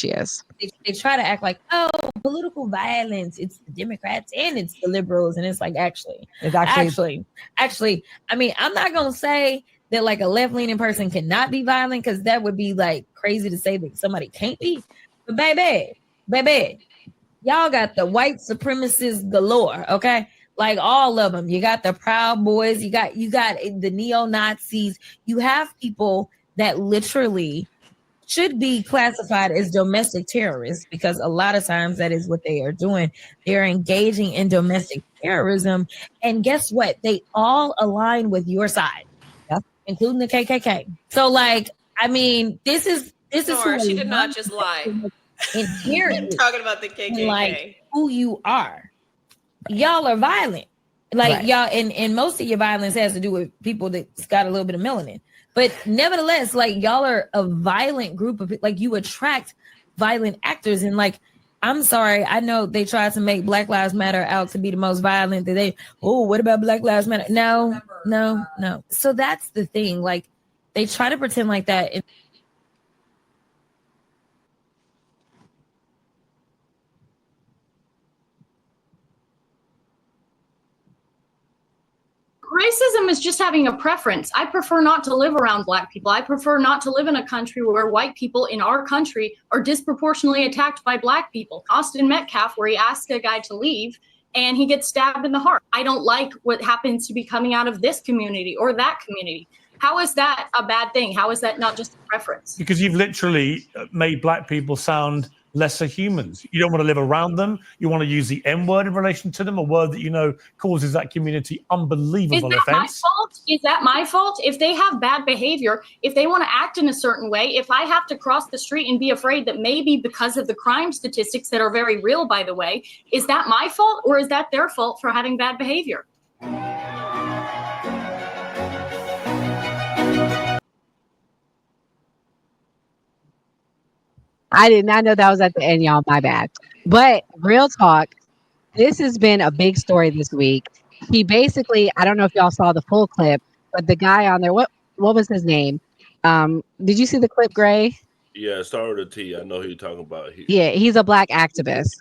She is. They try to act like, oh, political violence, it's the Democrats and it's the liberals. And it's like, It's actually actually, I mean, I'm not going to say that like a left leaning person cannot be violent because that would be like crazy to say that somebody can't be. But baby, y'all got the white supremacists galore, okay? Like all of them. You got the Proud Boys, you got the neo-Nazis. You have people that literally should be classified as domestic terrorists because a lot of times that is what they are doing. They're engaging in domestic terrorism. And guess what? They all align with your side, Yep. including the KKK. So like, I mean, this is Nora, who she did not just lie. inherently Talking about the and like KKK. who you are. Y'all are violent. Like Right. y'all, and most of your violence has to do with people that's got a little bit of melanin. But nevertheless, like y'all are a violent group of like you attract violent actors. And like, I'm sorry, I know they tried to make Black Lives Matter out to be the most violent that what about Black Lives Matter? No. So that's the thing. Like they try to pretend like that. Racism is just having a preference. I prefer not to live around Black people. I prefer not to live in a country where white people in our country are disproportionately attacked by Black people. Austin Metcalf, where he asked a guy to leave and he gets stabbed in the heart. I don't like what happens to be coming out of this community or that community. How is that a bad thing? How is that not just a preference? Because you've literally made Black people sound lesser humans. You don't want to live around them. You want to use the N word in relation to them, a word that you know causes that community unbelievable offense. My fault? Is that my fault? If they have bad behavior, if they want to act in a certain way, if I have to cross the street and be afraid that maybe because of the crime statistics that are very real, by the way, is that my fault or is that their fault for having bad behavior? I did not know that was at the end, y'all. My bad. But real talk, this has been a big story this week. He basically, I don't know if y'all saw the full clip, but the guy on there, what was his name? Did you see the clip, Gray? Yeah, start with a T. I know who you're talking about. Yeah, he's a Black activist.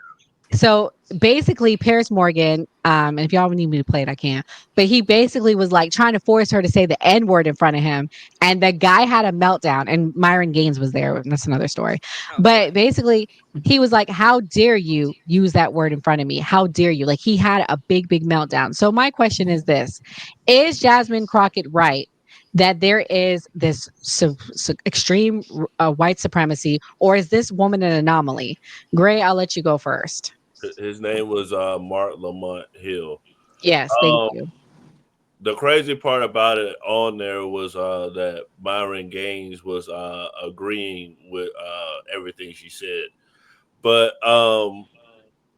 So basically, Paris Morgan, and if y'all need me to play it, I can. But he basically was like trying to force her to say the N word in front of him, and the guy had a meltdown. And Myron Gaines was there. That's another story. But basically, he was like, "How dare you use that word in front of me? How dare you?" Like he had a big meltdown. So my question is this: is Jasmine Crockett right that there is this extreme white supremacy, or is this woman an anomaly? Gray, I'll let you go first. His name was Mark Lamont Hill. Yes, thank you. The crazy part about it on there was that Myron Gaines was agreeing with everything she said. But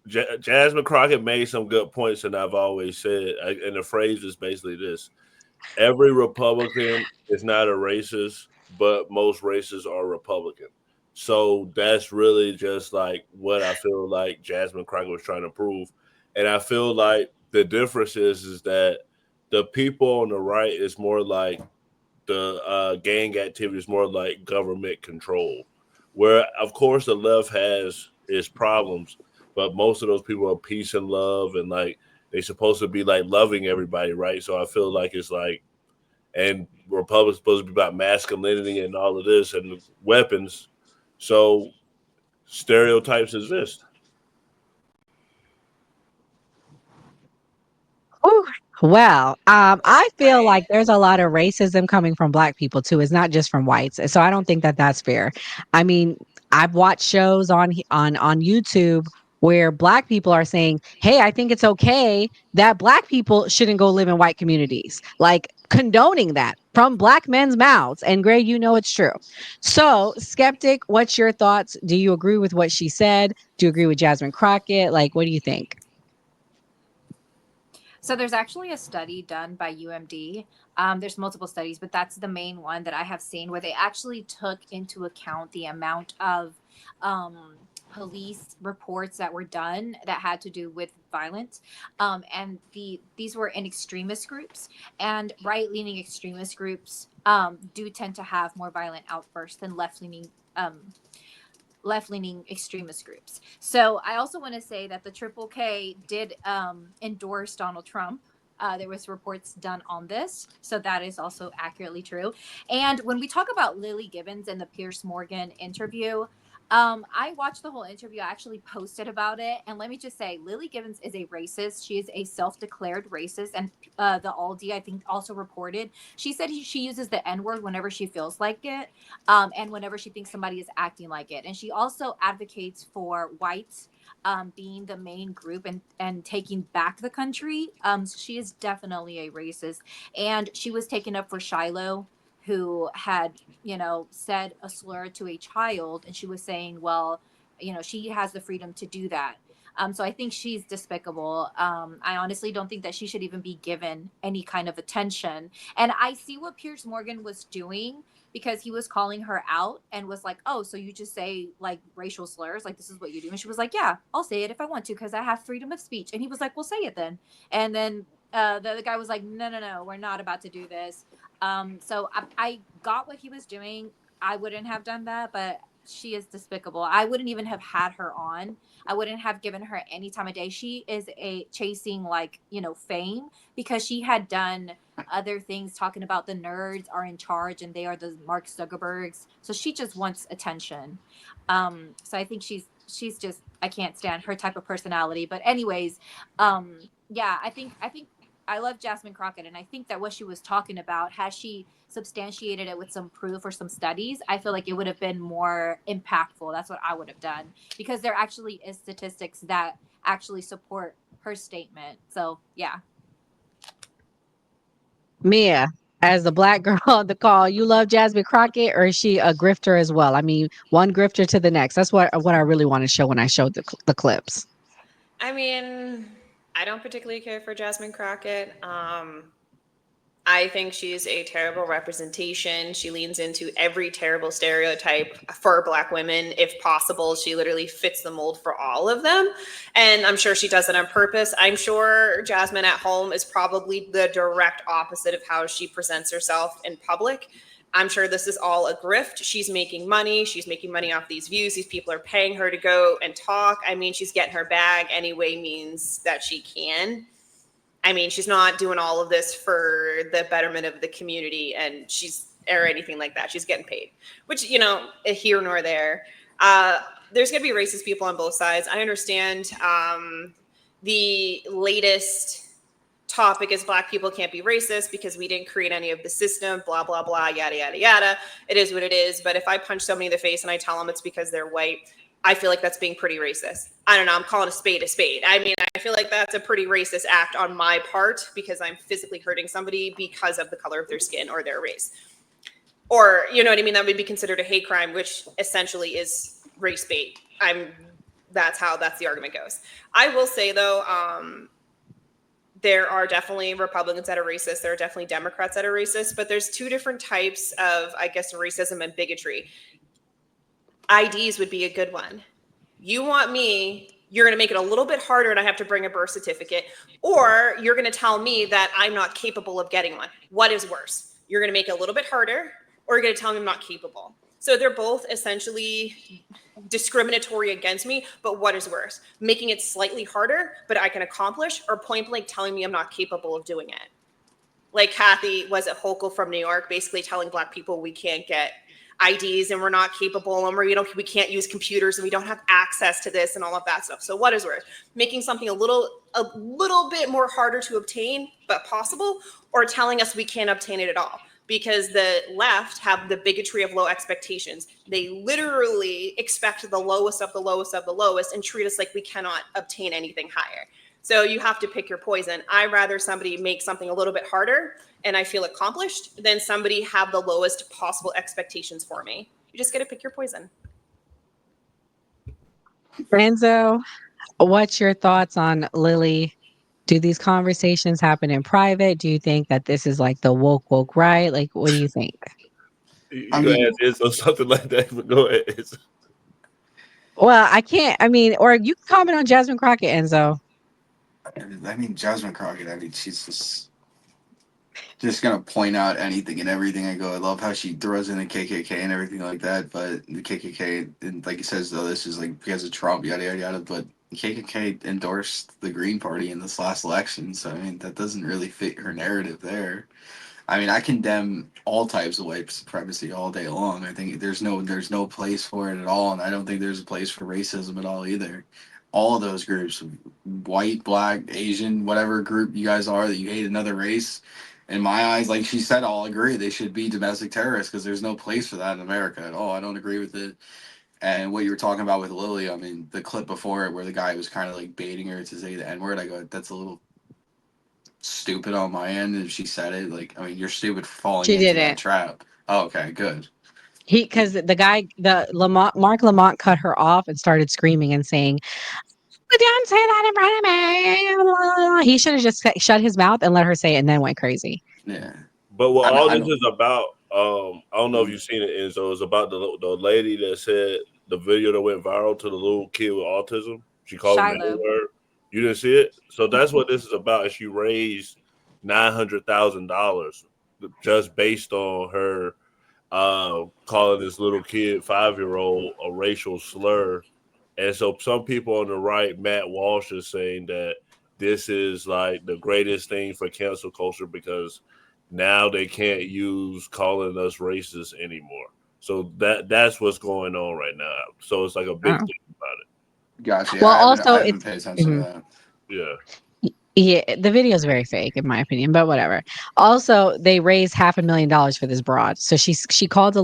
Jasmine Crockett made some good points, and I've always said, and the phrase is basically this: every Republican is not a racist, but most racists are Republican. So that's really just like what I feel like Jasmine Crockett was trying to prove. And I feel like the difference is that the people on the right is more like the gang activity is more like government control, where of course the left has its problems, but most of those people are peace and love, and like they're supposed to be like loving everybody, right? So I feel like it's like, and Republic's supposed to be about masculinity and all of this and weapons. So stereotypes exist. Ooh, well, I feel like there's a lot of racism coming from Black people too. It's not just from whites, so I don't think that that's fair. I mean, I've watched shows on YouTube where Black people are saying, "Hey, I think it's okay that Black people shouldn't go live in white communities," like condoning that from Black men's mouths. And Gray, you know it's true. So, skeptic, what's your thoughts? Do you agree with what she said? Do you agree with Jasmine Crockett? Like, what do you think? So there's actually a study done by UMD. There's multiple studies, but that's the main one that I have seen where they actually took into account the amount of police reports that were done that had to do with violence. And these were in extremist groups, and right-leaning extremist groups do tend to have more violent outbursts than left-leaning left-leaning extremist groups. So I also want to say that the Triple K did endorse Donald Trump. There was reports done on this, so that is also accurately true. And when we talk about Lilly Gibbons and the Piers Morgan interview, I watched the whole interview. I actually posted about it, and let me just say, Lilly Gibbons is a racist. She is a self-declared racist, and the Aldi, I think, also reported. She said she uses the N-word whenever she feels like it, and whenever she thinks somebody is acting like it. And she also advocates for whites being the main group and taking back the country. So she is definitely a racist. And she was taken up for Shiloh, who had, said a slur to a child. And she was saying, well, she has the freedom to do that. So I think she's despicable. I honestly don't think that she should even be given any kind of attention. And I see what Piers Morgan was doing, because he was calling her out and was like, oh, so you just say like racial slurs, like this is what you do. And she was like, yeah, I'll say it if I want to, because I have freedom of speech. And he was like, well, say it then. And then the other guy was like, no, we're not about to do this. So I got what he was doing. I wouldn't have done that, but she is despicable. I wouldn't even have had her on. I wouldn't have given her any time of day. She is chasing fame, because she had done other things talking about the nerds are in charge and they are the Mark Zuckerbergs. So she just wants attention. So I think she's just, I can't stand her type of personality. But anyways, yeah, I think I love Jasmine Crockett, and I think that what she was talking about, has she substantiated it with some proof or some studies, I feel like it would have been more impactful. That's what I would have done, because there actually is statistics that actually support her statement. So yeah. Mia, as the black girl on the call, you love Jasmine Crockett, or is she a grifter as well? I mean, one grifter to the next. That's what I really want to show when I showed the clips. I mean, I don't particularly care for Jasmine Crockett. I think she's a terrible representation. She leans into every terrible stereotype for Black women. If possible, she literally fits the mold for all of them. And I'm sure she does it on purpose. I'm sure Jasmine at home is probably the direct opposite of how she presents herself in public. I'm sure this is all a grift. She's making money. She's making money off these views. These people are paying her to go and talk. I mean, she's getting her bag any way means that she can. I mean, she's not doing all of this for the betterment of the community or anything like that. She's getting paid, which, here nor there. There's going to be racist people on both sides. I understand the latest topic is Black people can't be racist because we didn't create any of the system, blah, blah, blah, yada, yada, yada. It is what it is. But if I punch somebody in the face and I tell them it's because they're white, I feel like that's being pretty racist. I don't know. I'm calling a spade a spade. I mean, I feel like that's a pretty racist act on my part, because I'm physically hurting somebody because of the color of their skin or their race. Or, you know what I mean? That would be considered a hate crime, which essentially is race bait. That's the argument goes. I will say though, there are definitely Republicans that are racist. There are definitely Democrats that are racist, but there's two different types of, I guess, racism and bigotry. IDs would be a good one. You want me, you're going to make it a little bit harder and I have to bring a birth certificate, or you're going to tell me that I'm not capable of getting one. What is worse? You're going to make it a little bit harder, or you're going to tell me I'm not capable. So they're both essentially discriminatory against me, but what is worse? Making it slightly harder, but I can accomplish, or point blank telling me I'm not capable of doing it. Like Kathy, was it Hochul from New York, basically telling Black people we can't get IDs and we're not capable and we can't use computers and we don't have access to this and all of that stuff. So what is worse? Making something a little bit more harder to obtain, but possible, or telling us we can't obtain it at all? Because the left have the bigotry of low expectations. They literally expect the lowest of the lowest of the lowest and treat us like we cannot obtain anything higher. So you have to pick your poison. I'd rather somebody make something a little bit harder and I feel accomplished than somebody have the lowest possible expectations for me. You just got to pick your poison. Enzo, what's your thoughts on Lilly? Do these conversations happen in private? Do you think that this is like the woke right? Like, what do you think? You can add this or something like that, but go ahead. Well, I can't. I mean, or you can comment on Jasmine Crockett, Enzo. I mean, Jasmine Crockett, she's just... just gonna point out anything and everything. I go, I love how she throws in the KKK and everything like that. But the KKK, and like he says, though, this is like because of Trump, yada yada yada. But the KKK endorsed the Green Party in this last election, so I mean that doesn't really fit her narrative there. I mean, I condemn all types of white supremacy all day long. I think there's no place for it at all, and I don't think there's a place for racism at all either. All of those groups, white, black, Asian, whatever group you guys are that you hate another race, in my eyes, like she said, I'll agree they should be domestic terrorists because there's no place for that in America at all. I don't agree with it. And what you were talking about with Lilly, I mean, the clip before it where the guy was kind of like baiting her to say the N word, I go, that's a little stupid on my end if she said it. Like, I mean, you're stupid for falling She into that didn't. trap. Oh, okay, good. Because the guy, Mark Lamont cut her off and started screaming and saying, "Don't say that in front of me." He should have just shut his mouth and let her say it and then went crazy. Yeah. But what I all don't- this is about, I don't know if you've seen it, Enzo, it's about the lady that said the video that went viral to the little kid with autism. She called him the Shiloh. N-word. You didn't see it? So that's what this is about. She raised $900,000 just based on her calling this little kid, 5-year-old, a racial slur. And so some people on the right, Matt Walsh, is saying that this is like the greatest thing for cancel culture because now they can't use calling us racist anymore. So that's what's going on right now. So it's like a big Oh. thing about it. Gotcha. Well, I also haven't it's paid attention to that. Yeah. yeah, the video is very fake in my opinion, but whatever. Also, they raised $500,000 for this broad. So she called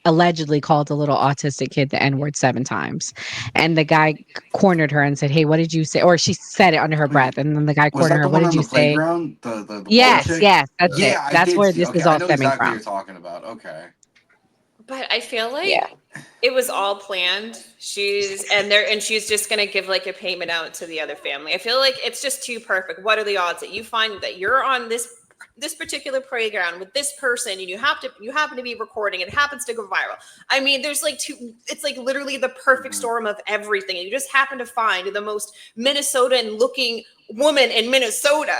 allegedly called a little autistic kid the N-word 7 times. And the guy cornered her and said, "Hey, what did you say?" Or she said it under her breath. And then the guy Was cornered that her, the "What one did on you the say?" playground? The blonde Yes, chick? yes, that's it. Yeah, I That's did where see. this Okay, is I all know stemming exactly what from. you're talking about. Okay. But I feel like Yeah. it was all planned. She's just gonna give like a payment out to the other family. I feel like it's just too perfect. What are the odds that you find that you're on this particular playground with this person and you happen to be recording and it happens to go viral? I mean, there's like it's like literally the perfect storm of everything. And you just happen to find the most Minnesotan looking woman in Minnesota.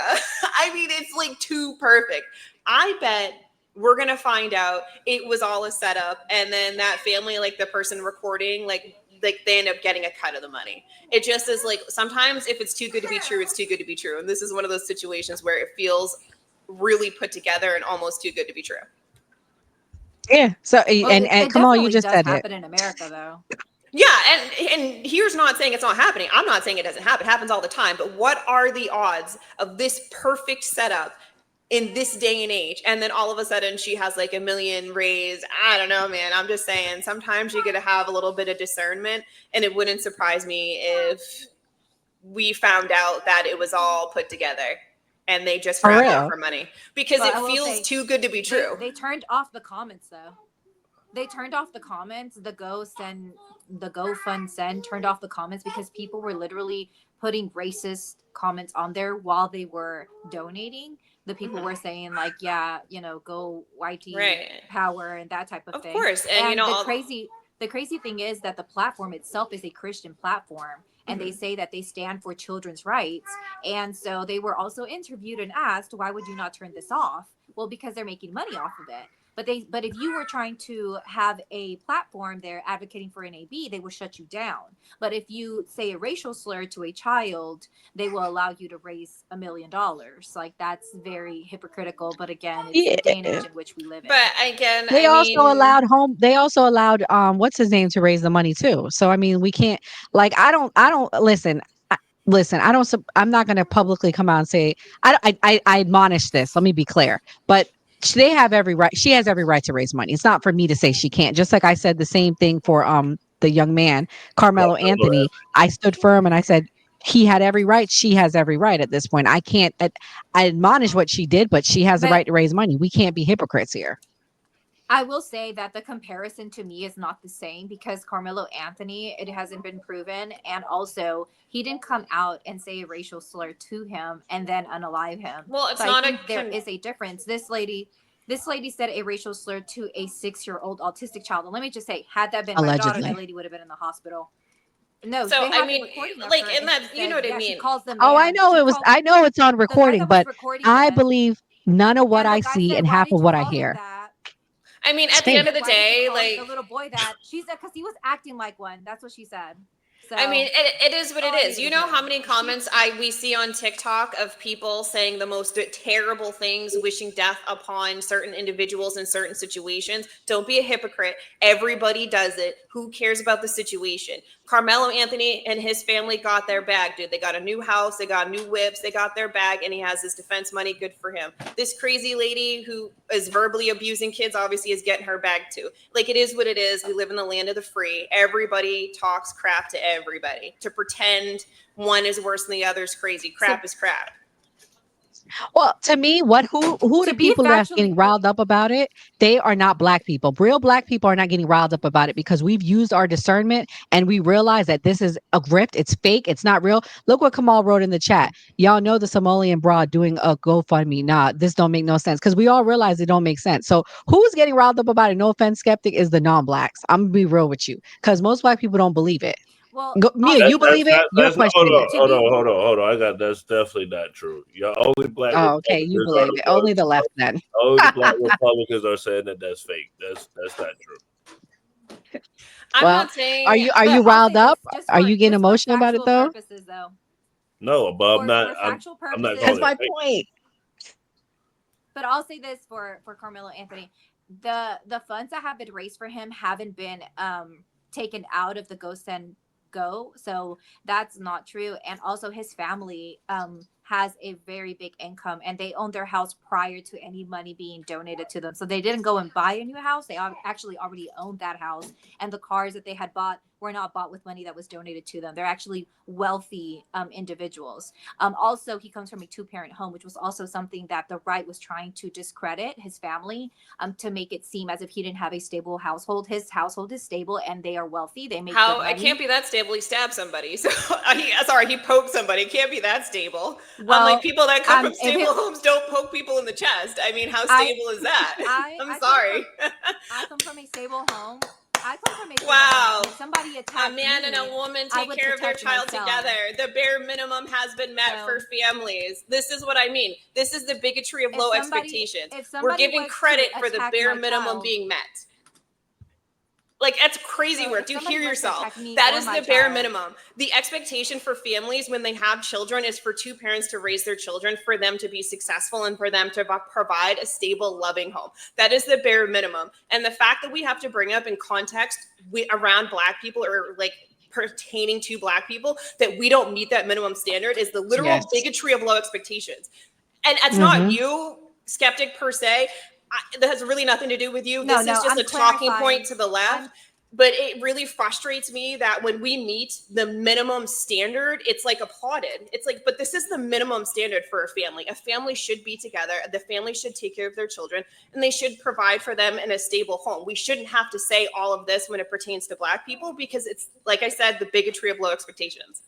I mean, it's like too perfect. I bet we're gonna find out it was all a setup, and then that family, like the person recording, like they end up getting a cut of the money. It just is like sometimes if it's too good to be true, it's too good to be true, and this is one of those situations where it feels really put together and almost too good to be true. Yeah. So Well, and it come on, you definitely just does said it. happen in America, though. Yeah, and here's not saying it's not happening. I'm not saying it doesn't happen. It happens all the time. But what are the odds of this perfect setup in this day and age? And then all of a sudden she has like 1 million raised. I don't know, man. I'm just saying sometimes you got to have a little bit of discernment. And it wouldn't surprise me if we found out that it was all put together and they just For grabbed real. it for money because But I it will feels say, too good to be true. They turned off the comments, though. They turned off the comments. The GoFund send turned off the comments because people were literally putting racist comments on there while they were donating. The people were saying like, yeah, go YT Right. power and that type of thing. Of course. And the crazy thing is that the platform itself is a Christian platform, and they say that they stand for children's rights. And so they were also interviewed and asked, why would you not turn this off? Well, because they're making money off of it. But if you were trying to have a platform there advocating for NAB, they will shut you down. But if you say a racial slur to a child, they will allow you to raise $1 million. Like, that's very hypocritical. But again, it's the day and age in which we live in. But again, They also allowed what's his name to raise the money too. So I mean, we can't like I don't listen. I'm not going to publicly come out and say I admonish this. Let me be clear. But they have every right. She has every right to raise money. It's not for me to say she can't. Just like I said the same thing for the young man, Carmelo Anthony. I stood firm and I said he had every right. She has every right at this point. I can't I admonish what she did, but she has the right to raise money. We can't be hypocrites here. I will say that the comparison to me is not the same because Carmelo Anthony, it hasn't been proven. And also, he didn't come out and say a racial slur to him and then unalive him. Well, it's so not I think there is a difference. This lady said a racial slur to a 6-year-old autistic child. And let me just say, had that been my daughter, that lady would have been in the hospital. No, so I mean, like, and that, you know what I mean? She calls them. Oh, I know it was. I know it's on recording, but I believe none of what And I the guy see said, and "Why half did of you what I call him hear. that?" I mean, at the Same. end of the Why did day, you call like, the little boy that? She said because he was acting like one. That's what she said. So I mean, it is what it all I is. needed You to know hear. how many comments we see on TikTok of people saying the most terrible things, wishing death upon certain individuals in certain situations. Don't be a hypocrite. Everybody does it. Who cares about the situation? Carmelo Anthony and his family got their bag, dude. They got a new house, they got new whips, they got their bag, and he has his defense money. Good for him. This crazy lady who is verbally abusing kids obviously is getting her bag too. Like, it is what it is. We live in the land of the free. Everybody talks crap to everybody. To pretend one is worse than the other is crazy. Crap is crap. Well, to me, who are To the be people that's factually getting riled up about it? They are not black people. Real black people are not getting riled up about it because we've used our discernment and we realize that this is a grift. It's fake. It's not real. Look what Kamal wrote in the chat. Y'all know the Somalian broad doing a GoFundMe. Nah, this don't make no sense because we all realize it don't make sense. So who's getting riled up about it? No offense, skeptic, is the non-blacks. I'm gonna be real with you because most black people don't believe it. well, Mia, also you believe it? You're That's not, hold questioning on, it. to hold be on, hold on, hold on. That's definitely not true. Your only black Oh, okay, you Republicans believe it. Only the left then. only the black Republicans are saying that that's fake. That's not true. I'm Well, not saying are you but I'll riled say up? this, just Are for you getting just for emotional about it factual though? purposes though. No, but I'm not. For factual I'm not purposes, That's calling it my fake. point. but I'll say this for Carmelo Anthony, the funds that have been raised for him haven't been taken out of the Go Send Go, so that's not true. And also, his family has a very big income, and they own their house prior to any money being donated to them. So they didn't go and buy a new house; they actually already owned that house, and the cars that they had bought were not bought with money that was donated to them. They're actually wealthy individuals. Also, he comes from a two-parent home, which was also something that the right was trying to discredit his family to make it seem as if he didn't have a stable household. His household is stable, and they are wealthy. They make how good it money. can't be that stable. He stabbed somebody. So he poked somebody. It can't be that stable. Well, Unlike people that come from if stable it- homes don't poke people in the chest. I mean, how I- stable is that? I'm I sorry. I come from a stable home. I come from a stable Wow. home. And if somebody A attacked man me, and a woman I take would care of their protect child myself. together. The bare minimum has been met So- for families. This is what I mean. This is the bigotry of If low somebody- expectations. if We're somebody giving was to credit for the attack bare my minimum child- being met. Like, that's crazy So work. if Do you somebody hear was to yourself? attack me That or is my the bare child- minimum. The expectation for families when they have children is for two parents to raise their children, for them to be successful, and for them to provide a stable, loving home. That is the bare minimum. And the fact that we have to bring up in context around Black people, or like pertaining to Black people, that we don't meet that minimum standard is the literal Yes. bigotry of low expectations. And it's Mhm. not you, skeptic per se. That has really nothing to do with you. No, This is just I'm a talking clarifying. point to the left. But it really frustrates me that when we meet the minimum standard, it's like applauded. It's like, but this is the minimum standard for a family. A family should be together. The family should take care of their children, and they should provide for them in a stable home. We shouldn't have to say all of this when it pertains to Black people, because it's, like I said, the bigotry of low expectations.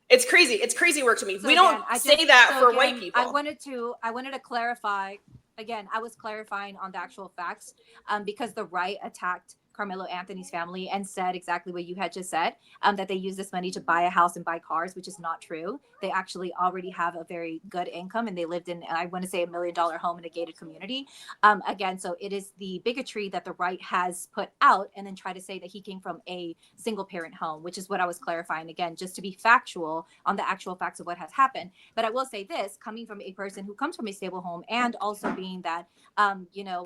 It's crazy. It's crazy work to me. So We again, don't say that for white people. I wanted to clarify. Again, I was clarifying on the actual facts because the right attacked Carmelo Anthony's family and said exactly what you had just said, that they use this money to buy a house and buy cars, which is not true. They actually already have a very good income, and they lived in, I want to say, $1 million home in a gated community. Again, so it is the bigotry that the right has put out, and then try to say that he came from a single parent home, which is what I was clarifying, again, just to be factual on the actual facts of what has happened. But I will say this, coming from a person who comes from a stable home, and also being that,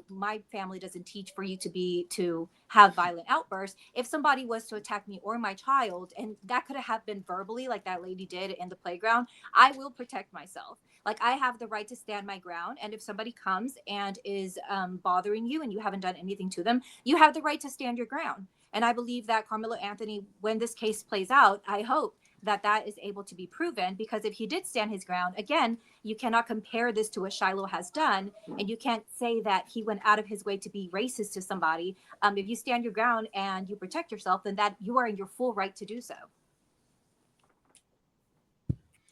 my family doesn't teach for you to have violent outbursts. If somebody was to attack me or my child, and that could have been verbally, like that lady did in the playground, I will protect myself. Like, I have the right to stand my ground. And if somebody comes and is bothering you and you haven't done anything to them, you have the right to stand your ground. And I believe that Carmelo Anthony, when this case plays out, I hope that is able to be proven, because if he did stand his ground, again, you cannot compare this to what Shiloh has done, and you can't say that he went out of his way to be racist to somebody. If you stand your ground and you protect yourself, then that you are in your full right to do so.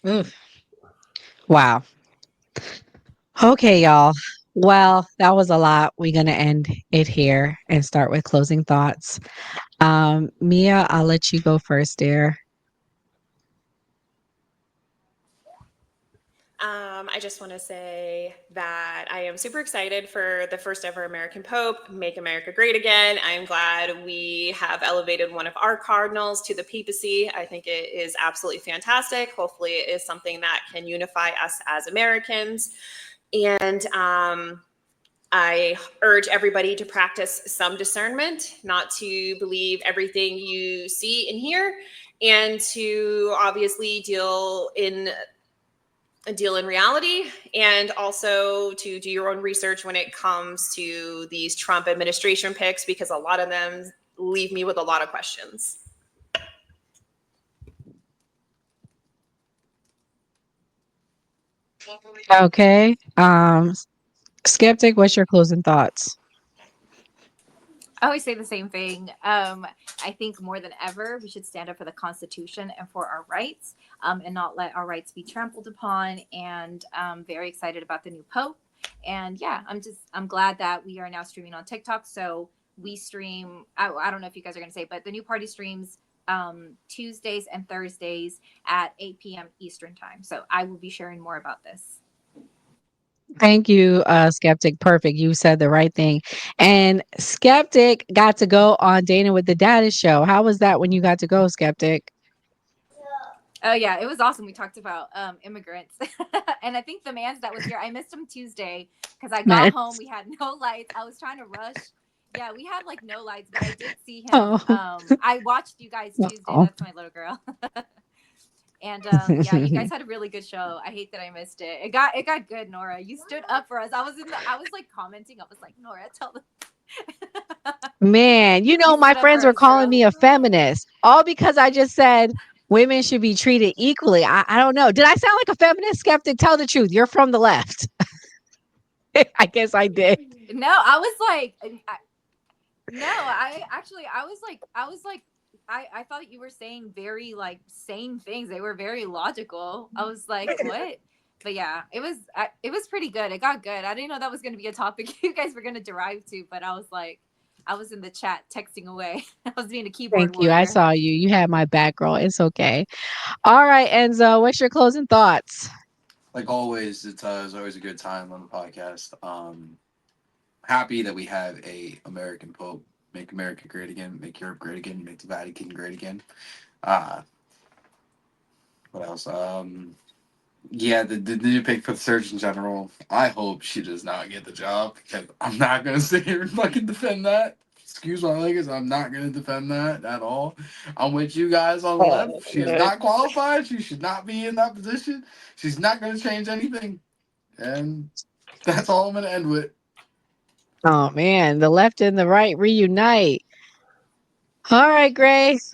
Oof. Wow. Okay, y'all. Well, that was a lot. We're going to end it here and start with closing thoughts. Mia, I'll let you go first, dear. I just want to say that I am super excited for the first ever American Pope, Make America Great Again. I'm glad we have elevated one of our cardinals to the papacy. I think it is absolutely fantastic. Hopefully it is something that can unify us as Americans. And I urge everybody to practice some discernment, not to believe everything you see and hear, and to obviously deal in reality, and also to do your own research when it comes to these Trump administration picks, because a lot of them leave me with a lot of questions. Okay. Skeptic, what's your closing thoughts? I always say the same thing. I think more than ever, we should stand up for the Constitution and for our rights, and not let our rights be trampled upon. And I'm very excited about the new Pope. And yeah, I'm glad that we are now streaming on TikTok. So we stream, I don't know if you guys are going to say, but the new party streams Tuesdays and Thursdays at 8 p.m. Eastern time. So I will be sharing more about this. Thank you, Skeptic. Perfect. You said the right thing. And Skeptic got to go on Dana with the Gaddis show. How was that when you got to go, Skeptic? Oh yeah, it was awesome. We talked about immigrants, and I think the man's that was here, I missed him Tuesday because I got home. We had no lights. I was trying to rush. Yeah, we had like no lights, but I did see him. Oh. I watched you guys Tuesday. Oh. That's my little girl. And yeah, you guys had a really good show. I hate that I missed it. It got good, Nora. You stood up for us. I was like commenting. I was like, Nora, tell them. Man, you know, my friends were calling me a feminist, all because I just said women should be treated equally. I don't know. Did I sound like a feminist? Skeptic? Tell the truth. You're from the left. I guess I did. No, I was like, I thought you were saying very like sane things. They were very logical. I was like, what? But yeah, it was pretty good. It got good. I didn't know that was going to be a topic you guys were going to derive to, but I was in the chat texting away. I was being a keyboard Thank you. warrior. I saw you. You had my back, girl. It's okay. All right, Enzo, what's your closing thoughts? Like always, it's always a good time on the podcast. Happy that we have a American Pope. Make America great again. Make Europe great again. Make the Vatican great again. What else? Yeah, the new pick for the Surgeon General. I hope she does not get the job, because I'm not gonna sit here and fucking defend that. Excuse my language. I'm not gonna defend that at all. I'm with you guys on the left. She is not qualified. She should not be in that position. She's not gonna change anything, and that's all I'm gonna end with. Oh man, the left and the right reunite. All right, Grace.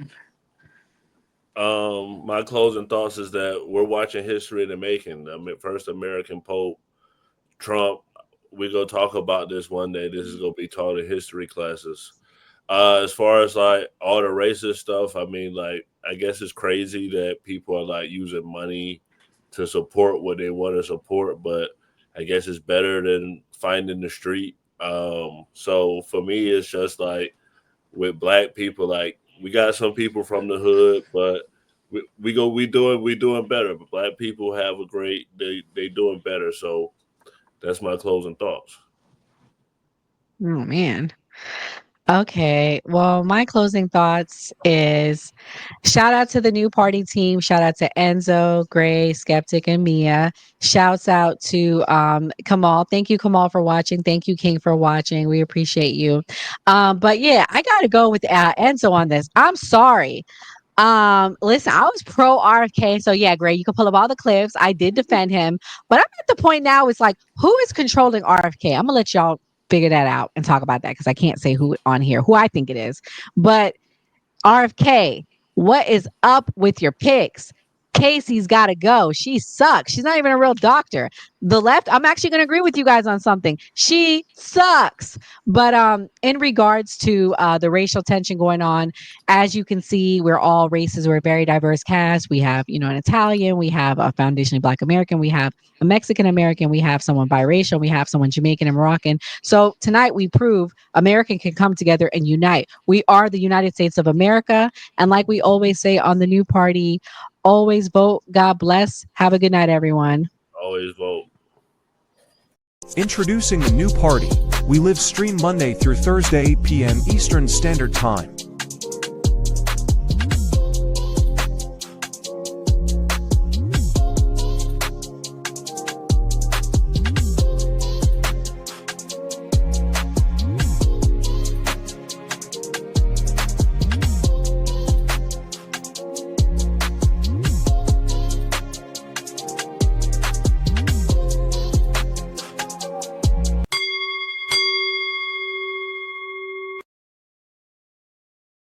My closing thoughts is that we're watching history in the making. I mean, first American Pope, Trump. We're gonna talk about this one day. This is gonna be taught in history classes. As far as like all the racist stuff, I mean, like, I guess it's crazy that people are like using money to support what they want to support, but I guess it's better than finding the street. So for me, it's just like with black people, like, we got some people from the hood, but we doing better. But black people have a great, they doing better. So that's my closing thoughts. Oh man. Okay. Well, my closing thoughts is shout out to the new party team. Shout out to Enzo, Gray, Skeptic, and Mia. Shouts out to Kamal. Thank you, Kamal, for watching. Thank you, King, for watching. We appreciate you. But yeah, I gotta go with Enzo on this. I'm sorry. Listen, I was pro RFK, so yeah, Gray, you can pull up all the clips. I did defend him, but I'm at the point now. It's like, who is controlling RFK? I'm gonna let y'all figure that out and talk about that, because I can't say who on here, who I think it is. But RFK, what is up with your picks? Casey's got to go. She sucks. She's not even a real doctor. The left, I'm actually going to agree with you guys on something. She sucks. But in regards to the racial tension going on, as you can see, we're all races. We're a very diverse cast. We have, an Italian. We have a foundationally Black American. We have a Mexican American. We have someone biracial. We have someone Jamaican and Moroccan. So tonight we prove American can come together and unite. We are the United States of America. And like we always say on the new party, always vote. God bless. Have a good night, everyone. Always vote. Introducing a new party. We live stream Monday through Thursday 8 p.m. Eastern Standard Time.